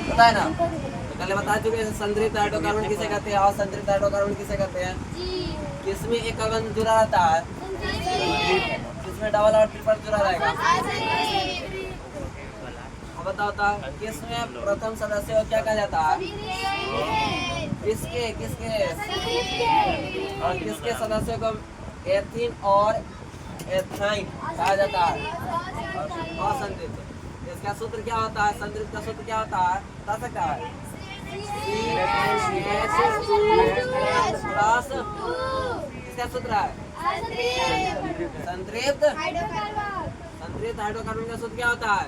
पता है ना? तो पहले बता चुके हैं संतृप्त हाइड्रोकार्बन किसे कहते हैं और संतृप्त हाइड्रोकार्बन किसे कहते हैं? किसमें एक कार्बन जुड़ा रहता है, किसमें डबल और ट्रिपल जुड़ा रहेगा? अब बताओ किसमें प्रथम सदस्य को क्या कहा जाता है? किसके किसके और किसके सदस्यों को एथीन और एथाइन कहा जाता है? असंतृप्त। इसका सूत्र क्या होता है? संतृप्त का सूत्र क्या होता है, बता सकता है? इसका सूत्र है संतृप्त हाइड्रोकार्बन का सूत्र क्या होता है?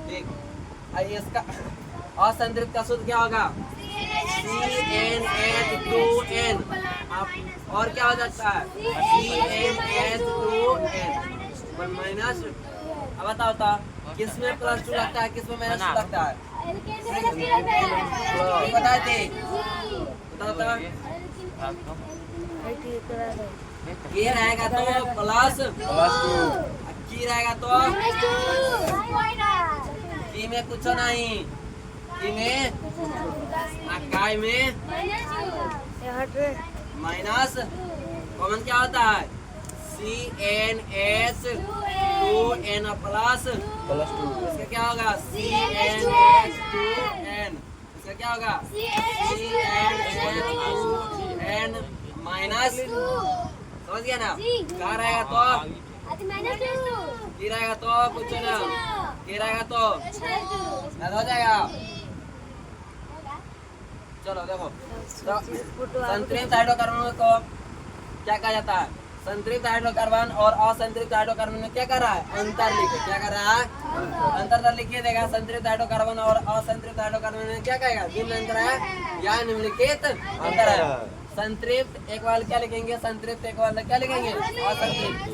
ठीक। इसका असंतृप्त का सूत्र क्या होगा? CnH2n। और क्या हो जाता है? CnH2n minus. अब बताओ किसमें +2 लगता है, किसमें -2 लगता है? बताए थे, बताओ। की रहेगा तो +2, की रहेगा तो की में कुछ नहीं, की में काय में माइनस कॉमन क्या होता है? CnH2n +2। इसका क्या होगा? CnH2n। इसका क्या होगा? CnH2n minus. समझ गया ना? क्या रहेगा तो की रहेगा तो कुछ ना, की रहेगा तो याद हो जाएगा। चलो देखो, संतृप्त हाइड्रोकार्बन को क्या कहा जाता है? संतृप्त हाइड्रोकार्बन और असंतृप्त हाइड्रोकार्बन में क्या कर रहा है? अंतर लिखे। क्या कर रहा है? अंतर लिखिए देगा। संतृप्त हाइड्रोकार्बन और असंतृप्त हाइड्रोकार्बन में क्या कहेगा? निम्न अंतर है या निम्नलिखित अंतर है। संतृप्त एक बार क्या लिखेंगे? संतृप्त एक बार क्या लिखेंगे? असंतृप्त।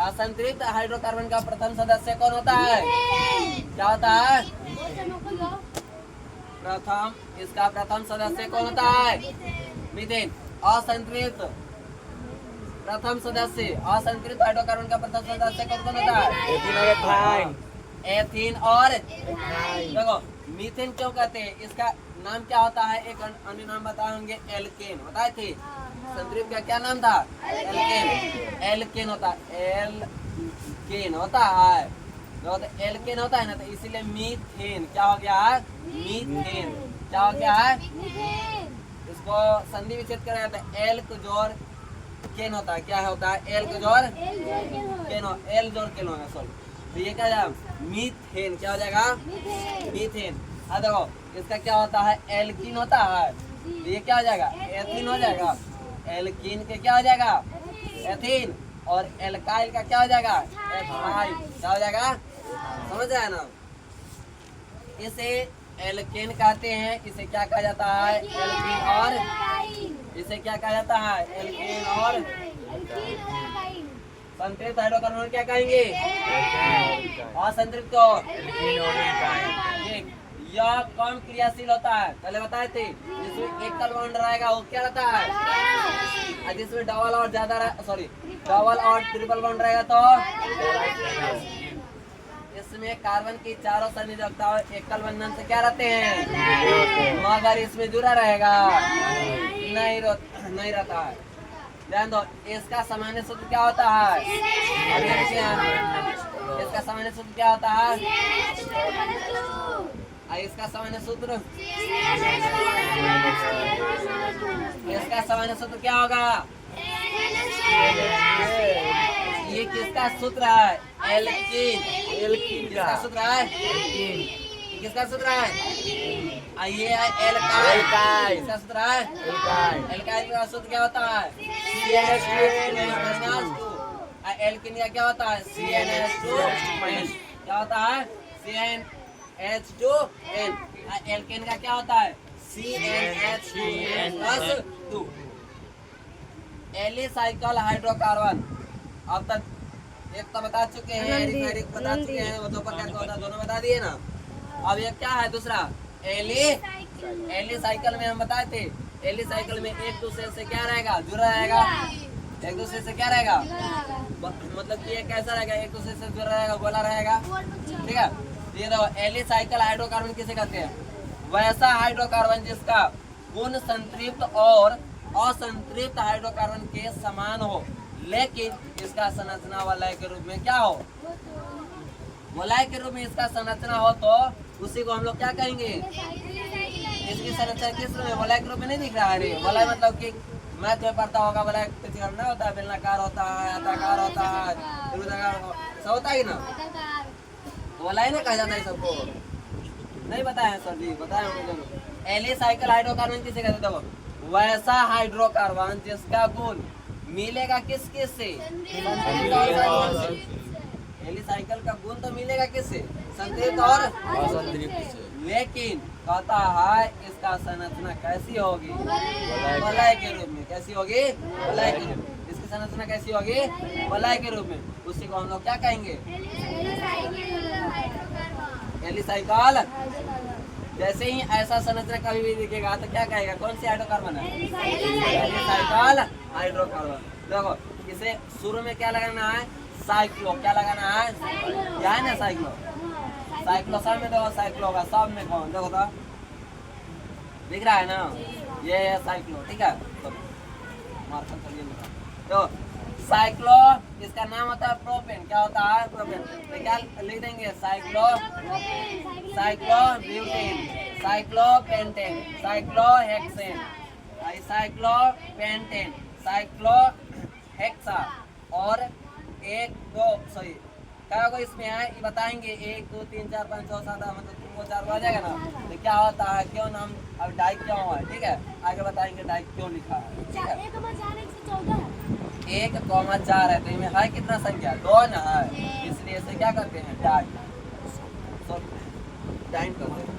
असंतृप्त हाइड्रोकार्बन का प्रथम सदस्य कौन होता है? क्या होता है? प्रथम, इसका प्रथम सदस्य कौन होता है? मीथेन। असंतृप्त प्रथम सदस्य, असंतृप्त हाइड्रोकार्बन का प्रथम सदस्य कौन कौन होता है? एथीन और देखो मीथेन क्यों कहते हैं? इसका नाम क्या होता है? एक अन्य नाम बताएंगे, एल्केन। बताए थे संतृप्त का क्या नाम था? एल्केन। एल्केन होता है, एल्केन होता है। तो एल्केन होता है ना, तो इसीलिए मीथेन क्या हो गया है? मीथेन क्या हो गया है? इसको संधि विच्छेद करा जाता है, एल्क जोड़ केन होता है। क्या होता है? एल्क जोड़ केन, एल जोड़ केन होगा। सॉरी, तो ये क्या जाएगा? मीथेन। क्या हो जाएगा? मीथेन। हाँ देखो इसका क्या होता है? एल्कीन होता है, तो ये क्या हो जाएगा? एथीन हो जाएगा। एल्कीन के क्या हो जाएगा? एथीन। और एल्काइल का क्या हो जाएगा? एथाइल। क्या हो जाएगा? समझ आया ना? इसे एल्केन कहते हैं। इसे क्या कहा जाता है? एल्कीन। और इसे क्या कहा जाता है? एल्केन। और संतृप्त हाइड्रोकार्बन क्या कहेंगे? असंतृप्त को यह कम क्रियाशील होता है। पहले बताए थे जिसमें एकल बॉन्ड रहेगा वो क्या रहता है? जिसमें डबल और डबल और ट्रिपल बॉन्ड रहेगा तो इसमें कार्बन की चारों संयोजकता एकल बंधन से क्या रहते हैं? मगर इसमें जुड़ा रहेगा नहीं रहता है। ध्यान दो, इसका सामान्य सूत्र क्या होता है? इसका सामान्य सूत्र क्या होता है? इसका सामान्य सूत्र, इसका सामान्य सूत्र क्या होगा? ये किसका सूत्र है? एल्कीन। किसका सूत्र है? किसका सूत्र है? ये है एल्काइल। किसका सूत्र है? एल्काइल का सूत्र क्या होता है? CnH2n-2। एल्कीन का क्या होता है? CnH2n। क्या होता है? CnH2n। एल्केन का क्या होता है? CnH2n+2। एलिसाइकल हाइड्रोकार्बन अब तक एक तो बता चुके हैं, एरिथेरिक बता चुके हैं, वो दो प्रकार का होता है, दोनों बता दिए ना। अब ये क्या है? दूसरा एलिसाइकल में हम बताए थे, एलिसाइकल में एक दूसरे से क्या रहेगा? जुड़ा रहेगा। एक दूसरे से क्या रहेगा? मतलब कि ये कैसा रहेगा? एक दूसरे से जुड़ा रहेगा, गोला रहेगा। ठीक है, ये देखो एलिसाइकिल हाइड्रोकार्बन किसे कहते हैं? वैसा हाइड्रोकार्बन जिसका गुण संतृप्त और असंतृप्त हाइड्रोकार्बन के समान हो, लेकिन इसका संरचना वलय के रूप में क्या हो? वलय के रूप में इसका संरचना हो तो उसी को हम लोग क्या कहेंगे? इसकी संरचना किस रूप में? वलय के रूप में नहीं दिख रहा है रे। वलय मतलब कि मैथ में पढ़ता होगा, वलय ना होता है, बेलनाकार होता है, आयताकार होता है, सब होता है ना। वलय ना कहा जाता है सबको, नहीं बताया सर जी, बताया मुझे। एलिसाइकिल हाइड्रोकार्बन किसे कहते हैं? देखो वैसा हाइड्रोकार्बन जिसका गुण मिलेगा किस किस से? एलिसाइकिल का गुण तो मिलेगा किससे? संतृप्त और असंतृप्त से। लेकिन कहता है इसका संरचना कैसी होगी? वलय के रूप में। कैसी होगी? वलय के रूप में। इसकी संरचना कैसी होगी? वलय के रूप में। उसी को हम लोग क्या कहेंगे? एलिसाइकिल। जैसे ही ऐसा संरचना कभी भी दिखेगा तो क्या कहेगा? कौन सी हाइड्रोकार्बन है? एलिसाइकिल हाइड्रोकार्बन। देखो इसे शुरू में क्या लगाना है? साइक्लो। क्या लगाना है? क्या है ना साइक्लो? साइक्लो सब में देखो, साइक्लो होगा सब में। कौन देखो तो दिख रहा है ना, ये है साइक्लो। ठीक है, तो मार्कर चलिए तो साइक्लो इसका नाम होता है प्रोपेन। क्या होता है? प्रोपेन। तो क्या लिख देंगे? Cyclo, cyclo butane, cyclo pentane, cyclo hexane, cyclo pentane, cyclo hexa. और एक दो सॉरी क्या को इसमें है ये बताएंगे। 1 2 3 4 5 6 7 मतलब 3 को 4 आ जाएगा ना। तो क्या होता है, क्यों नाम अब डाई क्यों हुआ है? ठीक है, आगे बताएंगे डाई क्यों लिखा है। ठीक है, 1,4 है तो इनमें है कितना संख्या? 2 ना है, इसलिए इसे क्या करते हैं? डाई। डाइन करते हैं।